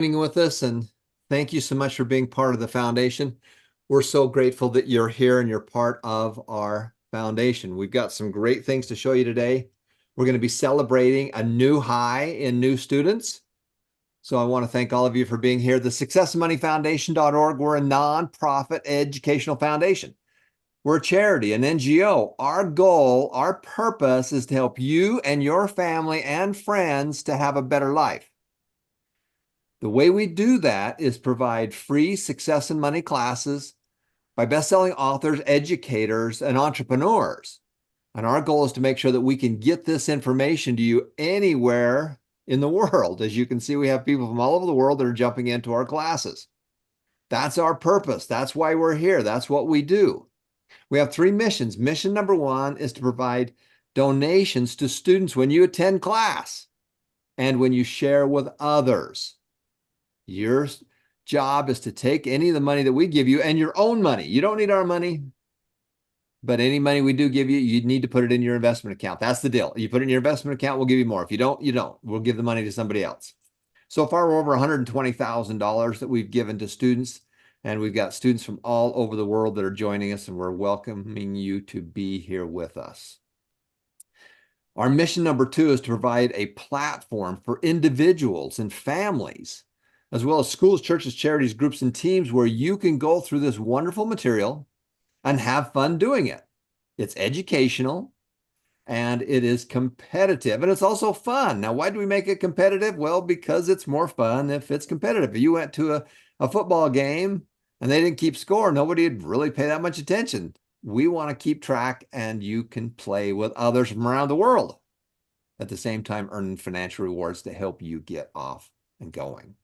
With us, and thank you so much for being part of the foundation. We're so grateful that you're here and you're part of our foundation. We've got some great things to show you today. We're going to be celebrating a new high in new students. So I want to thank all of you for being here. The successandmoneyfoundation.org, we're a nonprofit educational foundation. We're a charity, an NGO. Our goal, our purpose is to help you and your family and friends to have a better life. The way we do that is provide free success and money classes by best-selling authors, educators, and entrepreneurs. And our goal is to make sure that we can get this information to you anywhere in the world. As you can see, we have people from all over the world that are jumping into our classes. That's our purpose. That's why we're here. That's what we do. We have three missions. Mission number one is to provide donations to students when you attend class and when you share with others. Your job is to take any of the money that we give you and your own money. You don't need our money, but any money we do give you, you need to put it in your investment account. That's the deal. You put it in your investment account, we'll give you more. If you don't, you don't. We'll give the money to somebody else. So far, we're over $120,000 that we've given to students, and we've got students from all over the world that are joining us, and we're welcoming you to be here with us. Our mission number two is to provide a platform for individuals and families, as well as schools, churches, charities, groups, and teams where you can go through this wonderful material and have fun doing it. It's educational and it is competitive, and it's also fun. Now, why do we make it competitive? Well, because it's more fun if it's competitive. If you went to a football game and they didn't keep score, nobody would really pay that much attention. We want to keep track, and you can play with others from around the world at the same time earning financial rewards to help you get off and going.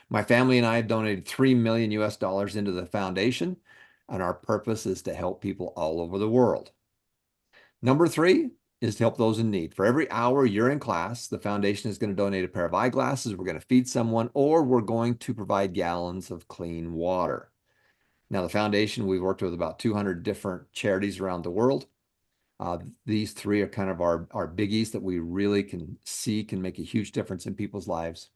My family and I have donated $3 million US into the foundation, and our purpose is to help people all over the world. Number three is to help those in need. For every hour you're in class, the foundation is going to donate a pair of eyeglasses, we're going to feed someone, or we're going to provide gallons of clean water. Now, the foundation, we've worked with about 200 different charities around the world. These three are kind of our biggies that we really can see can make a huge difference in people's lives.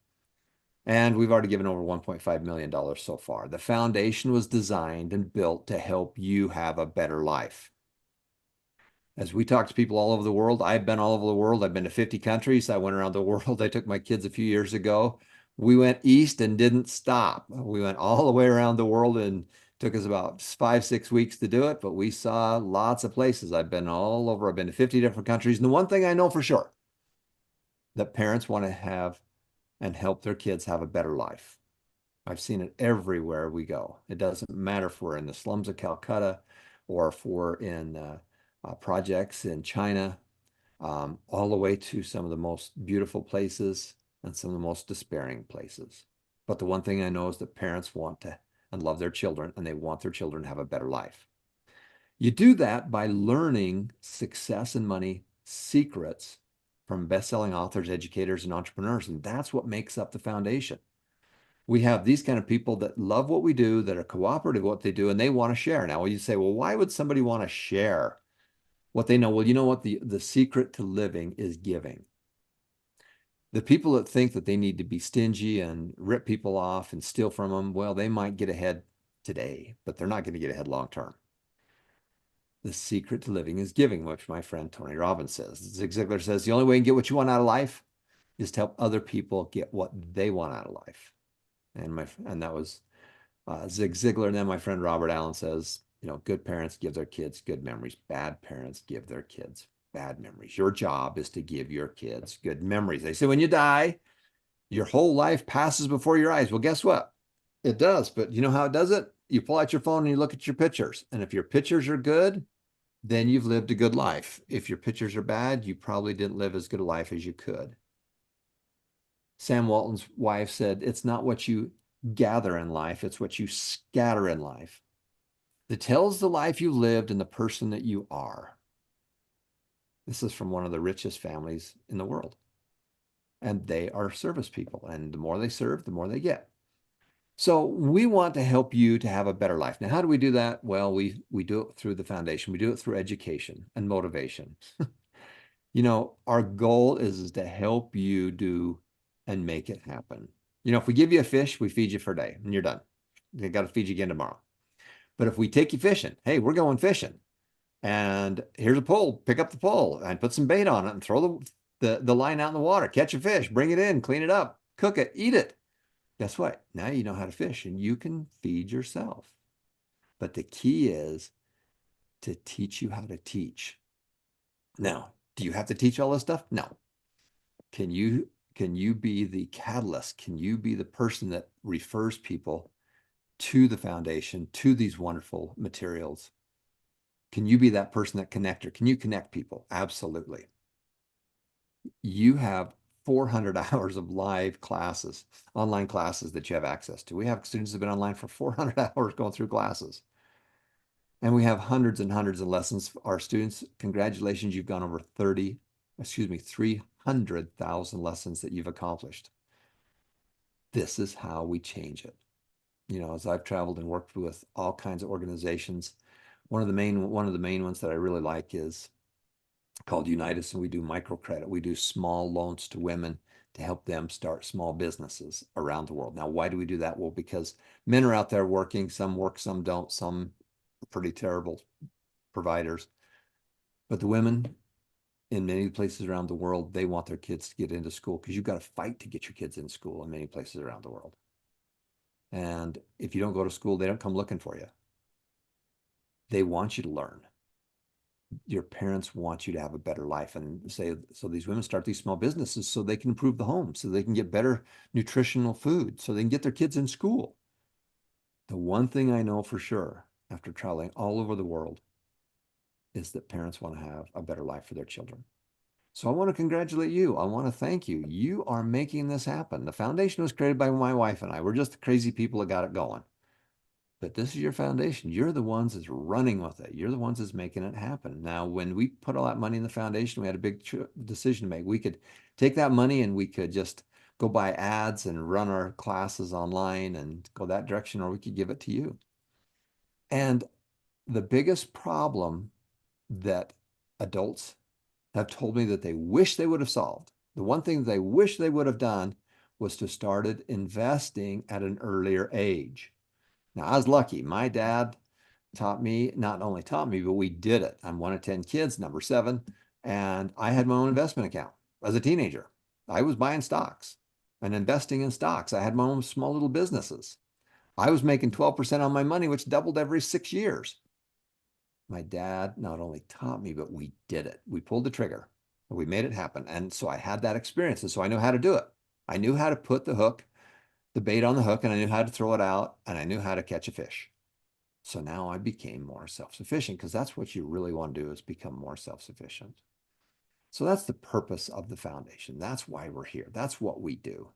And we've already given over $1.5 million so far. The foundation was designed and built to help you have a better life. As we talk to people all over the world, I've been all over the world. I've been to 50 countries. I went around the world. I took my kids a few years ago. We went east and didn't stop. We went all the way around the world, and took us about 5-6 weeks to do it, but we saw lots of places. I've been all over. I've been to 50 different countries. And the one thing I know for sure, that parents want to have and help their kids have a better life. I've seen it everywhere we go. It doesn't matter if we're in the slums of Calcutta or if we're in projects in China, all the way to some of the most beautiful places and some of the most despairing places. But the one thing I know is that parents want to and love their children, and they want their children to have a better life. You do that by learning success and money secrets from best-selling authors, educators, and entrepreneurs, and that's what makes up the foundation. We have these kind of people that love what we do, that are cooperative with what they do, and they want to share. Now, you say, well, why would somebody want to share what they know? Well, you know what? The secret to living is giving. The people that think that they need to be stingy and rip people off and steal from them, well, they might get ahead today, but they're not going to get ahead long term. The secret to living is giving, which my friend Tony Robbins says. Zig Ziglar says the only way you can get what you want out of life is to help other people get what they want out of life. And that was Zig Ziglar. And then my friend Robert Allen says, good parents give their kids good memories. Bad parents give their kids bad memories. Your job is to give your kids good memories. They say when you die, your whole life passes before your eyes. Well, guess what? It does. But you know how it does it? You pull out your phone and you look at your pictures. And if your pictures are good, then you've lived a good life. If your pictures are bad, you probably didn't live as good a life as you could. Sam Walton's wife said, it's not what you gather in life, it's what you scatter in life that tells the life you lived and the person that you are. This is from one of the richest families in the world. And they are service people. And the more they serve, the more they get. So we want to help you to have a better life. Now, how do we do that? Well, we do it through the foundation. We do it through education and motivation. Our goal is to help you do and make it happen. You know, if we give you a fish, we feed you for a day and you're done. They got to feed you again tomorrow. But if we take you fishing, hey, we're going fishing. And here's a pole, pick up the pole and put some bait on it and throw the line out in the water, catch a fish, bring it in, clean it up, cook it, eat it. Guess what? Now you know how to fish and you can feed yourself. But the key is to teach you how to teach. Now, do you have to teach all this stuff? No. Can you be the catalyst? Can you be the person that refers people to the foundation, to these wonderful materials? Can you be that person, that connector? Can you connect people? Absolutely. You have 400 hours of live classes, online classes that you have access to. We have students that have been online for 400 hours going through classes. And we have hundreds and hundreds of lessons. Our students, congratulations, you've gone over 300,000 lessons that you've accomplished. This is how we change it. You know, as I've traveled and worked with all kinds of organizations, one of the main ones that I really like is called Unitas, and we do microcredit. We do small loans to women to help them start small businesses around the world. Now, why do we do that? Well, because men are out there working, some work, some don't, some are pretty terrible providers. But the women in many places around the world, they want their kids to get into school because you've got to fight to get your kids in school in many places around the world. And if you don't go to school, they don't come looking for you. They want you to learn. Your parents want you to have a better life, and say, so these women start these small businesses so they can improve the home, so they can get better nutritional food, so they can get their kids in school. The one thing I know for sure after traveling all over the world is that parents want to have a better life for their children. So I want to congratulate you. I want to thank you. You are making this happen. The foundation was created by my wife and I. We're just the crazy people that got it going. But this is your foundation. You're the ones that's running with it. You're the ones that's making it happen. Now, when we put all that money in the foundation, we had a big decision to make. We could take that money and we could just go buy ads and run our classes online and go that direction, or we could give it to you. And the biggest problem that adults have told me that they wish they would have solved, the one thing they wish they would have done, was to started investing at an earlier age. Now, I was lucky. My dad taught me, not only taught me, but we did it. I'm one of 10 kids, number 7, and I had my own investment account as a teenager. I was buying stocks and investing in stocks. I had my own small little businesses. I was making 12% on my money, which doubled every 6 years. My dad not only taught me, but we did it. We pulled the trigger and we made it happen. And so I had that experience. And so I knew how to do it. I knew how to put the bait on the hook, and I knew how to throw it out, and I knew how to catch a fish. So now I became more self-sufficient, because that's what you really want to do, is become more self-sufficient. So that's the purpose of the foundation. That's why we're here. That's what we do.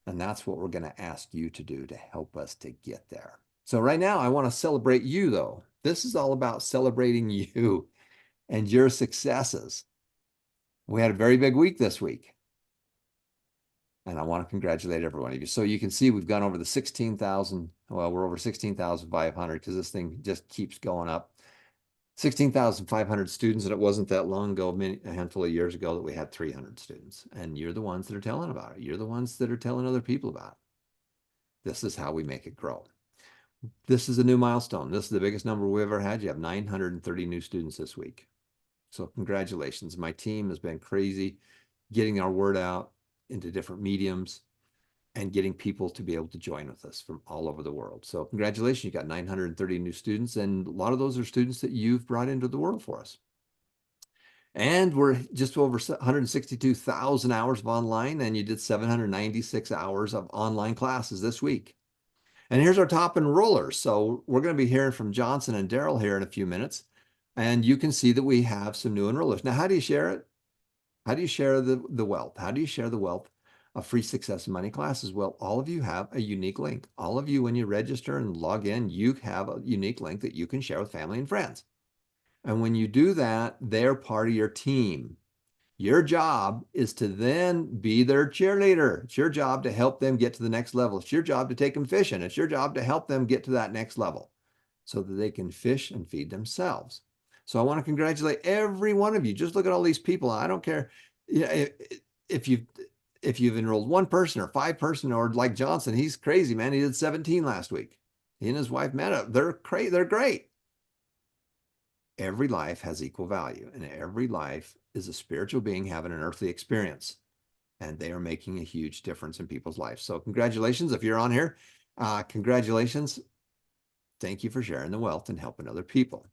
And that's what we're going to ask you to do to help us to get there. So right now, I want to celebrate you, though. This is all about celebrating you and your successes. We had a very big week this week. And I want to congratulate every one of you. So you can see we've gone over the 16,000. Well, we're over 16,500 because this thing just keeps going up. 16,500 students, and it wasn't that long ago, a handful of years ago, that we had 300 students. And you're the ones that are telling about it. You're the ones that are telling other people about it. This is how we make it grow. This is a new milestone. This is the biggest number we've ever had. You have 930 new students this week. So congratulations. My team has been crazy getting our word out into different mediums and getting people to be able to join with us from all over the world. So congratulations, you got 930 new students, and a lot of those are students that you've brought into the world for us. And we're just over 162,000 hours of online, and you did 796 hours of online classes this week. And here's our top enrollers. So we're going to be hearing from Johnson and Daryl here in a few minutes, and you can see that we have some new enrollers. Now, how do you share it? How do you share the wealth? How do you share the wealth of free Success and Money classes? Well, all of you have a unique link. All of you, when you register and log in, you have a unique link that you can share with family and friends. And when you do that, they're part of your team. Your job is to then be their cheerleader. It's your job to help them get to the next level. It's your job to take them fishing. It's your job to help them get to that next level so that they can fish and feed themselves. So I want to congratulate every one of you. Just look at all these people. I don't care if you if you've enrolled one person or 5 person, or like Johnson, he's crazy, man. He did 17 last week. He and his wife met up. They're great. Every life has equal value, and every life is a spiritual being having an earthly experience, and they are making a huge difference in people's lives. So congratulations if you're on here. Congratulations. Thank you for sharing the wealth and helping other people.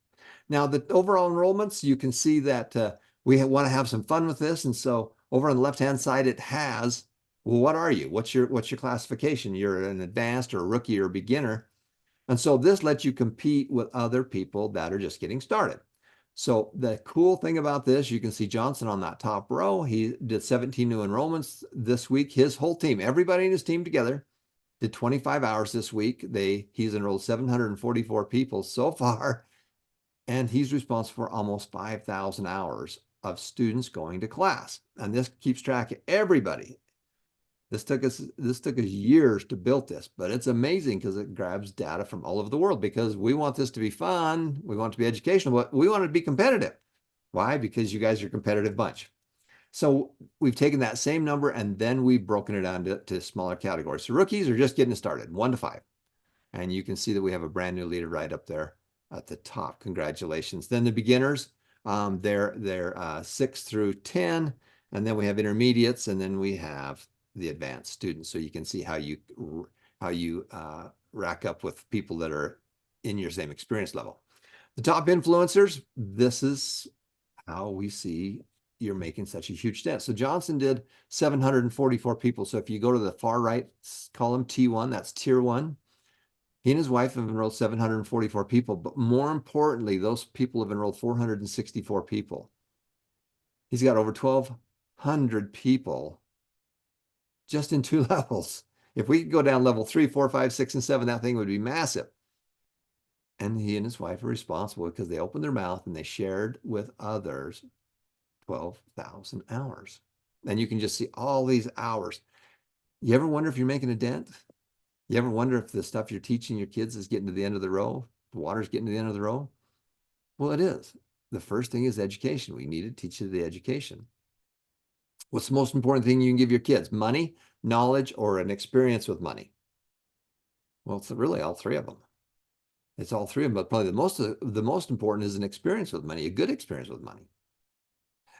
Now, the overall enrollments, you can see that we want to have some fun with this. And so over on the left-hand side, it has, well, what are you? What's your classification? You're an advanced or a rookie or a beginner. And so this lets you compete with other people that are just getting started. So the cool thing about this, you can see Johnson on that top row. He did 17 new enrollments this week. His whole team, everybody in his team together, did 25 hours this week. He's enrolled 744 people so far, and he's responsible for almost 5,000 hours of students going to class. And this keeps track of everybody. This took us years to build this, but it's amazing because it grabs data from all over the world, because we want this to be fun. We want it to be educational, but we want it to be competitive. Why? Because you guys are a competitive bunch. So we've taken that same number and then we've broken it down to smaller categories. So rookies are just getting started, 1 to 5. And you can see that we have a brand new leader right up there at the top. Congratulations. Then the beginners, they're 6 through 10. And then we have intermediates, and then we have the advanced students. So you can see how you rack up with people that are in your same experience level. The top influencers, this is how we see you're making such a huge dent. So Johnson did 744 people. So if you go to the far right column, T1, that's tier 1. He and his wife have enrolled 744 people, but more importantly, those people have enrolled 464 people. He's got over 1,200 people just in 2 levels. If we could go down level 3, 4, 5, 6, and 7, that thing would be massive. And he and his wife are responsible because they opened their mouth and they shared with others 12,000 hours. And you can just see all these hours. You ever wonder if you're making a dent? You ever wonder if the stuff you're teaching your kids is getting to the end of the row? The water's getting to the end of the row? Well, it is. The first thing is education. We need to teach you the education. What's the most important thing you can give your kids? Money, knowledge, or an experience with money? Well, it's really all 3 of them. It's all 3 of them, but probably the most important is an experience with money, a good experience with money.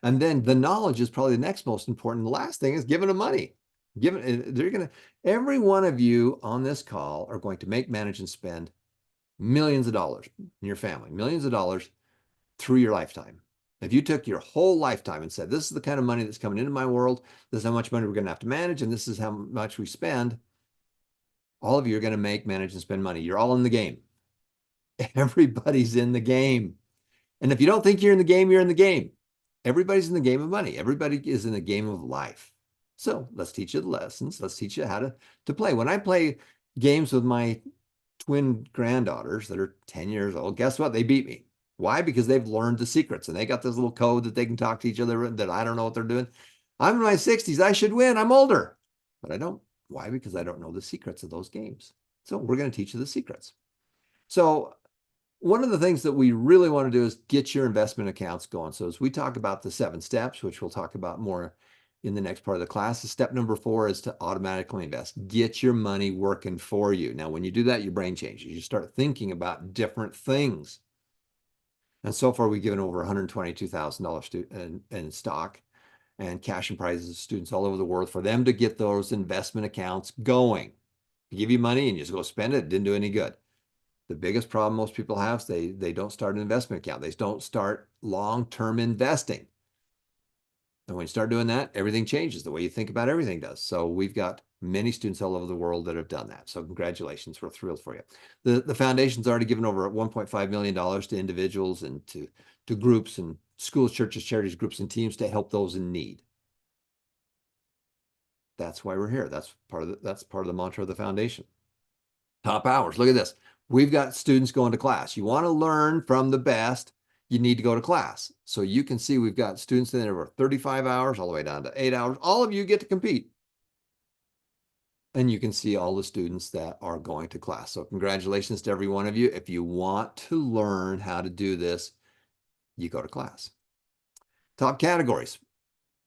And then the knowledge is probably the next most important. The last thing is giving them money. Every one of you on this call are going to make, manage, and spend millions of dollars in your family, millions of dollars through your lifetime. If you took your whole lifetime and said, this is the kind of money that's coming into my world, this is how much money we're going to have to manage, and this is how much we spend, all of you are going to make, manage, and spend money. You're all in the game. Everybody's in the game. And if you don't think you're in the game, you're in the game. Everybody's in the game of money. Everybody is in the game of life. So let's teach you the lessons. Let's teach you how to play. When I play games with my twin granddaughters that are 10 years old, guess what? They beat me. Why? Because they've learned the secrets and they got this little code that they can talk to each other that I don't know what they're doing. I'm in my 60s. I should win. I'm older, but I don't. Why? Because I don't know the secrets of those games. So we're going to teach you the secrets. So one of the things that we really want to do is get your investment accounts going. So as we talk about the 7 steps, which we'll talk about more in the next part of the class, step number 4 is to automatically invest. Get your money working for you. Now, when you do that, your brain changes. You start thinking about different things. And so far, we've given over $122,000 in stock and cash and prizes to students all over the world for them to get those investment accounts going. They give you money and you just go spend it. It didn't do any good. The biggest problem most people have is they don't start an investment account. They don't start long-term investing. And when you start doing that, everything changes. The way you think about everything does. So we've got many students all over the world that have done that. So congratulations. We're thrilled for you. The foundation's already given over $1.5 million to individuals and to groups and schools, churches, charities, groups, and teams to help those in need. That's why we're here. That's part of the mantra of the foundation. Top hours. Look at this. We've got students going to class. You want to learn from the best, you need to go to class. So you can see we've got students in there over 35 hours, all the way down to 8 hours. All of you get to compete. And you can see all the students that are going to class. So congratulations to every one of you. If you want to learn how to do this, you go to class. Top categories.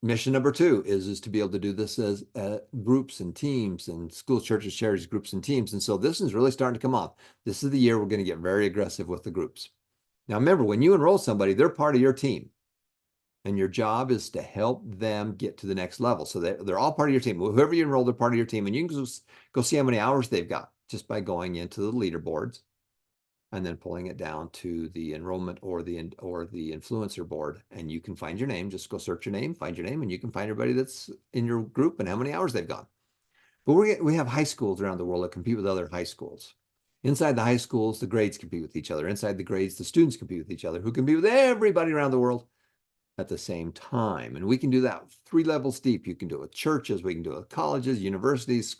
mission number 2 is to be able to do this as groups and teams and schools, churches, charities, groups and teams. And so this is really starting to come off. This is the year we're going to get very aggressive with the groups. Now, remember, when you enroll somebody, they're part of your team. And your job is to help them get to the next level. So they're all part of your team. Whoever you enroll, they're part of your team. And you can go see how many hours they've got just by going into the leaderboards and then pulling it down to the enrollment or the influencer board. And you can find your name. Just go search your name, find your name, and you can find everybody that's in your group and how many hours they've gone. But we have high schools around the world that compete with other high schools. Inside the high schools, the grades compete with each other. Inside the grades, the students compete with each other, who compete with everybody around the world at the same time. And we can do that 3 levels deep. You can do it with churches, we can do it with colleges, universities,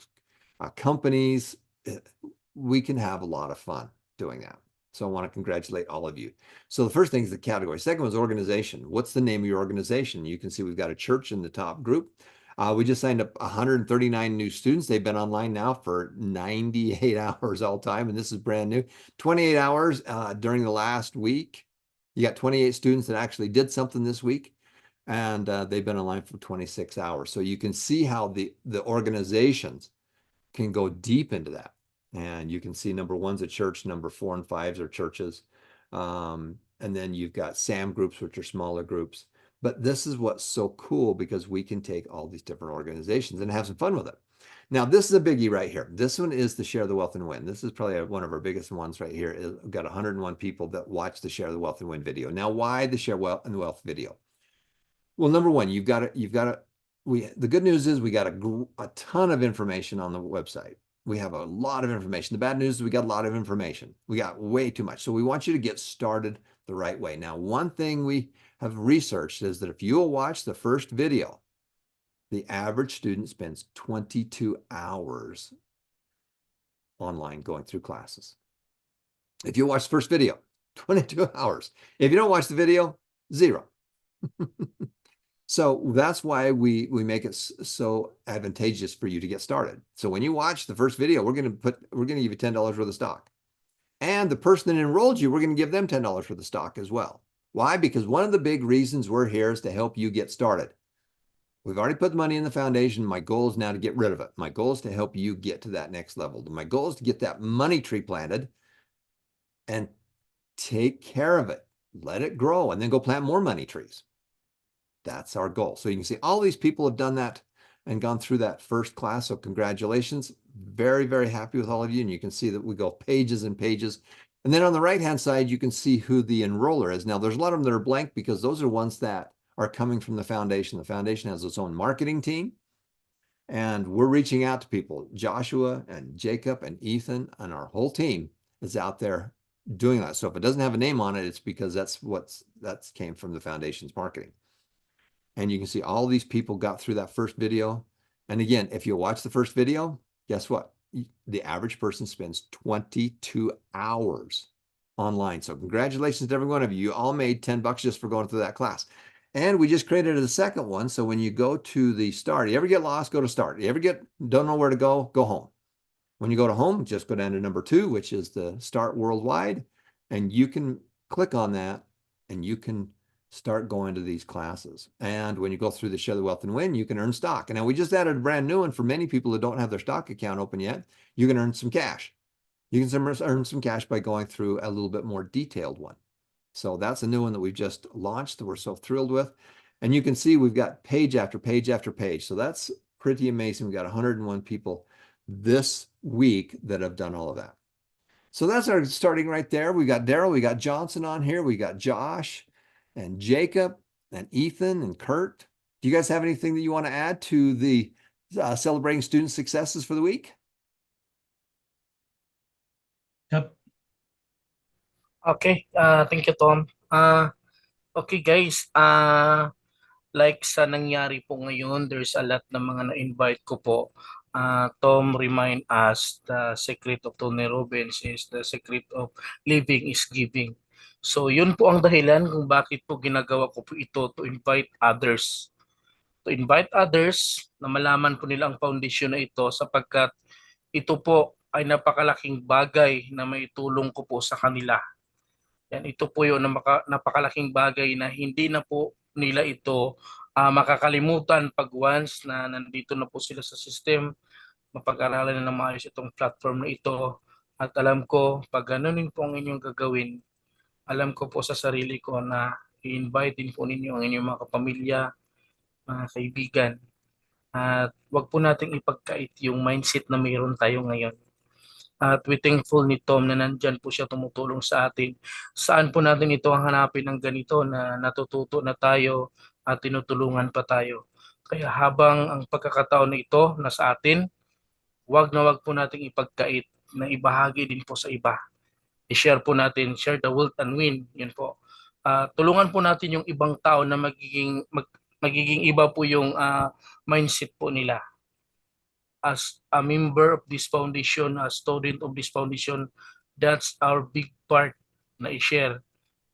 companies. We can have a lot of fun doing that. So I want to congratulate all of you. So the first thing is the category. Second one is organization. What's the name of your organization? You can see we've got a church in the top group. We just signed up 139 new students. They've been online now for 98 hours all time, and this is brand new. 28 hours during the last week. You got 28 students that actually did something this week, and they've been online for 26 hours. So you can see how the organizations can go deep into that. And you can see number 1's a church, number 4 and 5's are churches. And then you've got SAM groups, which are smaller groups. But this is what's so cool, because we can take all these different organizations and have some fun with it. Now, this is a biggie right here. This one is the Share the Wealth and Win. This is probably one of our biggest ones right here. We've got 101 people that watch the Share the Wealth and Win video. Now, why the Share Wealth and Wealth video? Well, number 1, the good news is we got a ton of information on the website. We have a lot of information. The bad news is we got a lot of information. We got way too much. So we want you to get started the right way. Now, one thing we have researched is that if you'll watch the first video, the average student spends 22 hours online going through classes. If you watch the first video, 22 hours. If you don't watch the video, 0. So that's why we make it so advantageous for you to get started. So when you watch the first video, we're going to give you $10 worth of stock. And the person that enrolled you, we're going to give them $10 worth of stock as well. Why? Because one of the big reasons we're here is to help you get started. We've already put the money in the foundation. My goal is now to get rid of it. My goal is to help you get to that next level. My goal is to get that money tree planted and take care of it. Let it grow and then go plant more money trees. That's our goal. So you can see all these people have done that and gone through that first class. So congratulations. Very, very happy with all of you. And you can see that we go pages and pages. And then on the right-hand side, you can see who the enroller is. Now, there's a lot of them that are blank because those are ones that are coming from the foundation. The foundation has its own marketing team. And we're reaching out to people. Joshua and Jacob and Ethan and our whole team is out there doing that. So if it doesn't have a name on it, it's because that came from the foundation's marketing. And you can see all these people got through that first video. And again, if you watch the first video, guess what? The average person spends 22 hours online. So congratulations to every one of you. You all made $10 just for going through that class. And we just created a second one. So when you go to the start, you ever get lost, go to start. You ever don't know where to go home. When you go to home, just go down to number 2, which is the Start Worldwide. And you can click on that and you can start going to these classes. And when you go through the Share the Wealth and Win, you can earn stock. And now we just added a brand new one for many people that don't have their stock account open yet. You can earn some cash. You can earn some cash by going through a little bit more detailed one. So that's a new one that we've just launched that we're so thrilled with. And you can see we've got page after page after page. So that's pretty amazing. We've got 101 people this week that have done all of that. So that's our starting right there. We got Daryl, we got Johnson on here, we got Josh and Jacob and Ethan and Kurt. Do you guys have anything that you want to add to the celebrating student successes for the week? Yep. Okay, thank you, Tom. Okay guys, like sa nangyari po ngayon, there's a lot na mga na-invite ko po. Tom remind us the secret of Tony Robbins is the secret of living is giving. So yun po ang dahilan kung bakit po ginagawa ko po ito to invite others. To invite others na malaman po nila ang foundation na ito sapagkat ito po ay napakalaking bagay na maitulong ko po sa kanila. Yan, ito po yung napakalaking bagay na hindi na po nila ito makakalimutan pag once na nandito na po sila sa system, mapag-aralan na ng maayos itong platform na ito. At alam ko, pag ganunin po ang inyong gagawin, alam ko po sa sarili ko na i-invite din po ninyo ang inyong mga kapamilya, mga kaibigan. At wag po nating ipagkait yung mindset na mayroon tayo ngayon. At we thankful ni Tom na nandyan po siya tumutulong sa atin. Saan po natin ito ang hanapin ng ganito na natututo na tayo at tinutulungan pa tayo. Kaya habang ang pagkakataon na ito nasa atin, wag na wag po nating ipagkait na ibahagi din po sa iba. I-share po natin, share the wealth and win. Yun po. Tulungan po natin yung ibang tao na magiging iba po yung mindset po nila. As a member of this foundation, a student of this foundation, that's our big part na i-share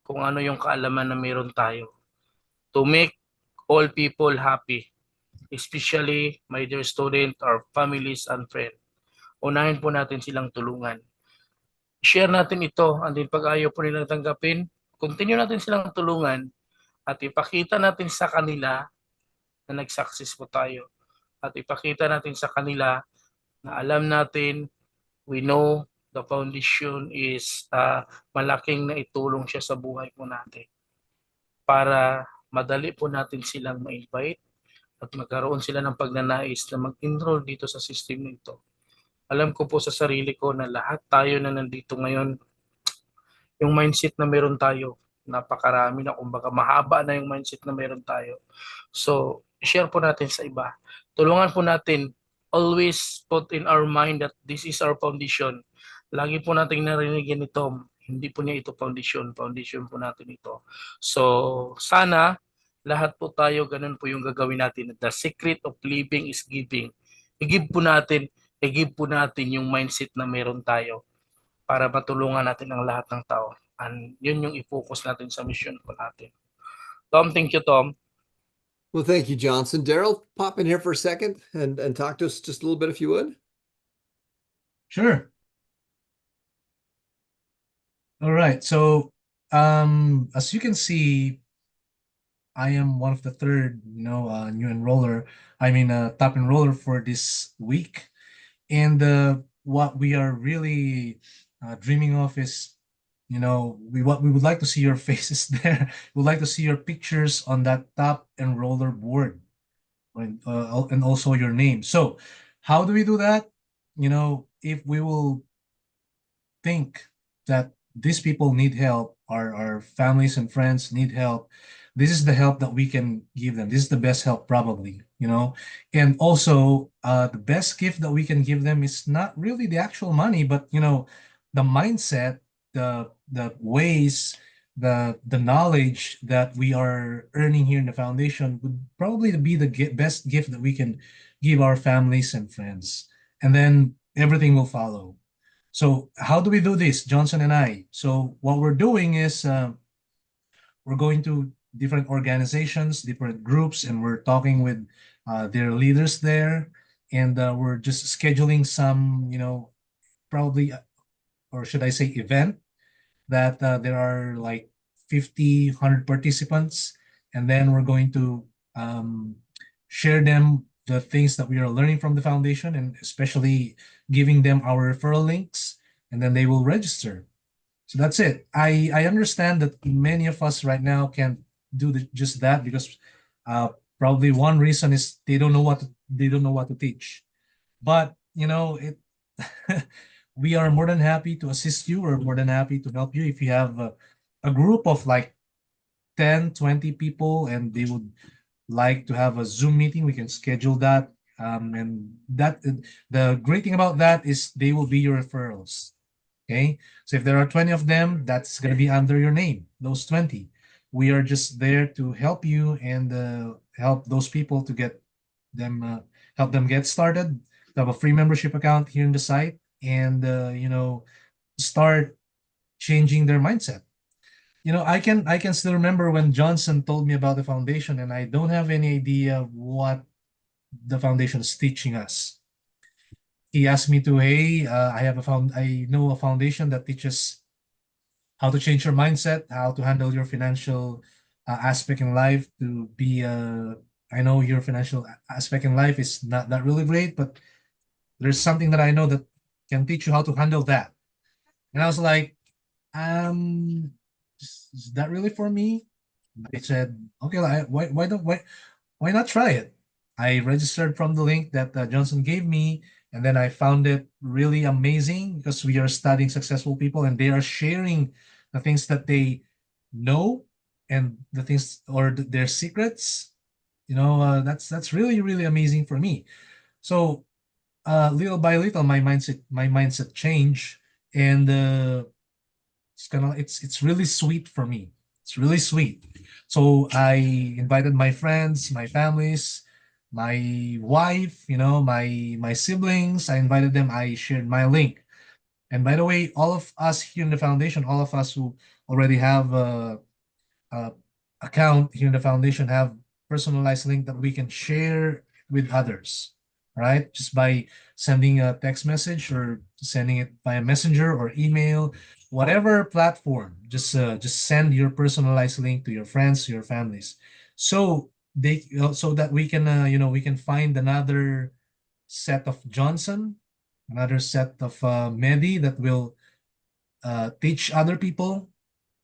kung ano yung kaalaman na meron tayo to make all people happy, especially my dear student, our families and friends. Unahin po natin silang tulungan. Share natin ito, and then pag ayaw po nilang tanggapin, continue natin silang tulungan at ipakita natin sa kanila na nag-success po tayo. At ipakita natin sa kanila na alam natin, we know the foundation is malaking naitulong siya sa buhay po natin para madali po natin silang ma-invite at magkaroon sila ng pagnanais na mag-enroll dito sa system nito. Alam ko po sa sarili ko na lahat tayo na nandito ngayon, yung mindset na meron tayo, napakarami na, kumbaga mahaba na yung mindset na meron tayo. So, share po natin sa iba. Tulungan po natin, always put in our mind that this is our foundation. Lagi po natin narinig yan ni Tom, hindi po niya ito foundation po natin ito. So, sana lahat po tayo, ganun po yung gagawin natin. The secret of living is giving. I-give po natin yung mindset na meron tayo para matulungan natin ang lahat ng tao. And yun yung i-focus natin sa mission po natin. Tom, thank you, Tom. Well, thank you, Johnson. Daryl, pop in here for a second and talk to us just a little bit if you would. Sure. All right. So, as you can see, I am one of the third, new enroller. I mean, top enroller for this week. And what we are really dreaming of is, what we would like to see your faces there. We'd like to see your pictures on that top enroller board, and also your name. So, how do we do that? If we will think that these people need help, our families and friends need help, this is the help that we can give them. This is the best help probably, and also the best gift that we can give them is not really the actual money, but the mindset, the ways, the knowledge that we are earning here in the foundation would probably be the best gift that we can give our families and friends, and then everything will follow. So how do we do this, Johnson and I? So what we're doing is we're going to different organizations, different groups, and we're talking with their leaders there, and we're just scheduling some, probably, or should I say event, that there are like 50, 100 participants, and then we're going to share them the things that we are learning from the foundation, and especially giving them our referral links, and then they will register. So that's it. I understand that many of us right now can't do just that because probably one reason is they don't know what to teach. But it we are more than happy to assist you. We're more than happy to help you if you have a group of like 10, 20 people and they would like to have a Zoom meeting. We can schedule that. And that the great thing about that is they will be your referrals. Okay, so if there are 20 of them, that's going to be under your name, those 20. We are just there to help you and help those people to get them, help them get started, to have a free membership account here in the site, and start changing their mindset. I can still remember when Johnson told me about the foundation, and I don't have any idea what the foundation is teaching us. He asked me to, hey, I know a foundation that teaches how to change your mindset, how to handle your financial aspect in life, to be I know your financial aspect in life is not that really great, but there's something that I know that can teach you how to handle that. And I was like, is that really for me? They said, okay, why not try it? I registered from the link that Johnson gave me, and then I found it really amazing because we are studying successful people and they are sharing the things that they know and the things or their secrets. That's really, really amazing for me. So little by little, my mindset changed, and it's really sweet for me. It's really sweet. So I invited my friends, my families, my wife, my siblings. I invited them. I shared my link. And by the way, all of us here in the foundation, all of us who already have a account here in the foundation have personalized link that we can share with others, right? Just by sending a text message or sending it via messenger or email, whatever platform, just send your personalized link to your friends, to your families. So so that we can we can find another set of Johnson, another set of Medi that will teach other people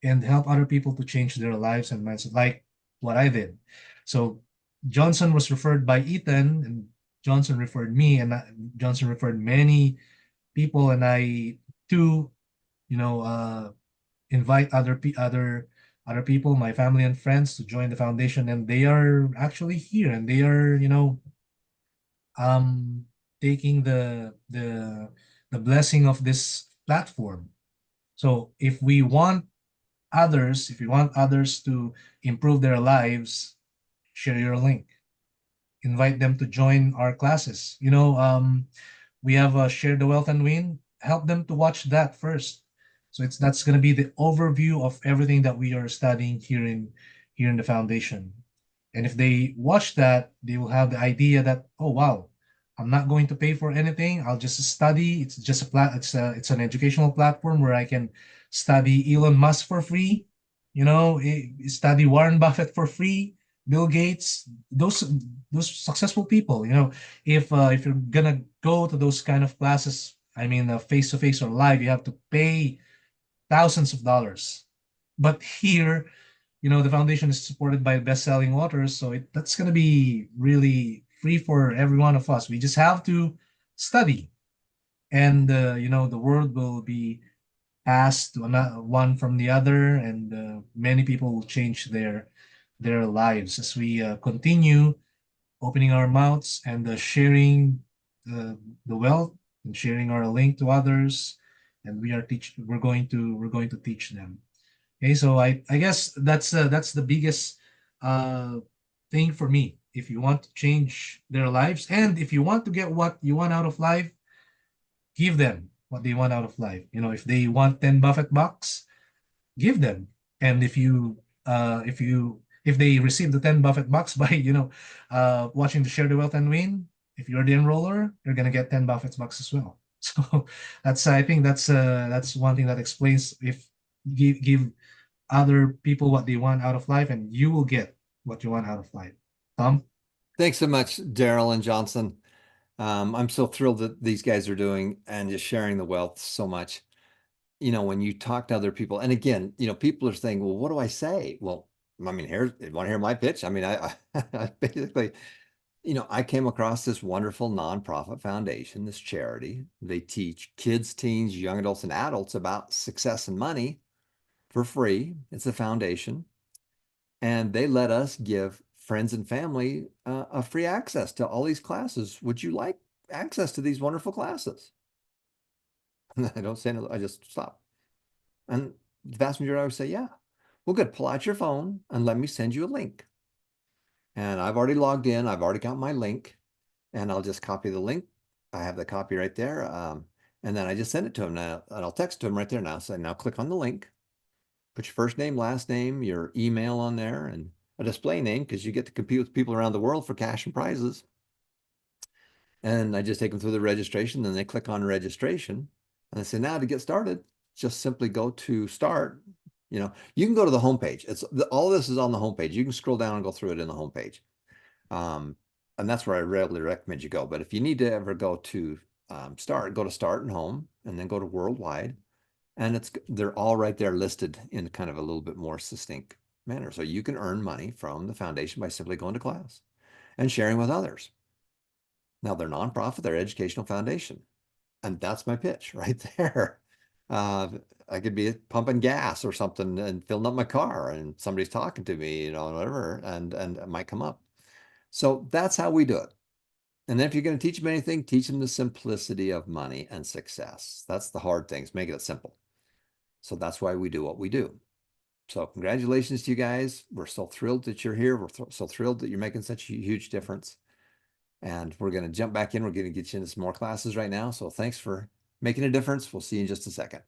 and help other people to change their lives and mindset, like what I did. So Johnson was referred by Ethan, and Johnson referred me, and Johnson referred many people, and I too, you know, invite other people, my family and friends, to join the foundation, and they are actually here, and they are, um, taking the blessing of this platform. So if you want others to improve their lives, share your link. Invite them to join our classes. We have Share the Wealth and Win. Help them to watch that first. So that's going to be the overview of everything that we are studying here in the foundation. And if they watch that, they will have the idea that, oh wow, I'm not going to pay for anything. I'll just study. It's just it's an educational platform where I can study Elon Musk for free, study Warren Buffett for free, Bill Gates, those successful people. If you're gonna go to those kind of classes, I mean, face to face or live, you have to pay thousands of dollars. But here, the foundation is supported by best-selling authors, so that's going to be really free for every one of us. We just have to study, and the world will be passed to another one from the other, and many people will change their lives as we continue opening our mouths and sharing the wealth and sharing our link to others, and we're going to teach them. Okay, so I guess that's the biggest uh thing for me. If you want to change their lives, and if you want to get what you want out of life, give them what they want out of life. If they want 10 Buffett bucks, give them. And if they receive the 10 Buffett bucks by watching the Share the Wealth and Win, if you're the enroller, you're gonna get 10 Buffett bucks as well. So I think that's one thing that explains if give other people what they want out of life, and you will get what you want out of life. Tom? Thanks so much, Daryl and Johnson. I'm so thrilled that these guys are doing and just sharing the wealth so much. When you talk to other people, and again, people are saying, well, what do I say? Well, I mean, want to hear my pitch? I mean, I basically, I came across this wonderful nonprofit foundation, this charity. They teach kids, teens, young adults, and adults about success and money for free. It's a foundation. And they let us give friends and family a free access to all these classes. Would you like access to these wonderful classes? I don't say no, I just stop. And the vast majority always say, yeah. Well, good. Pull out your phone and let me send you a link. And I've already logged in. I've already got my link, and I'll just copy the link. I have the copy right there. And then I just send it to him now, and I'll text to him right there now. So now click on the link, put your first name, last name, your email on there, and a display name, because you get to compete with people around the world for cash and prizes. And I just take them through the registration, then they click on registration. And I say, now to get started, just simply go to start. You can go to the homepage. All this is on the homepage. You can scroll down and go through it in the homepage. And that's where I really recommend you go. But if you need to ever go to go to Start and Home, and then go to Worldwide, and they're all right there listed in kind of a little bit more succinct manner. So you can earn money from the foundation by simply going to class and sharing with others. Now they're nonprofit, they're educational foundation. And that's my pitch right there. I could be pumping gas or something and filling up my car, and somebody's talking to me, whatever, and it might come up. So that's how we do it. And then if you're going to teach them anything, teach them the simplicity of money and success. That's the hard things, making it simple. So that's why we do what we do. So congratulations to you guys. We're so thrilled that you're here. We're so thrilled that you're making such a huge difference. And we're going to jump back in. We're going to get you into some more classes right now. So thanks for making a difference. We'll see you in just a second.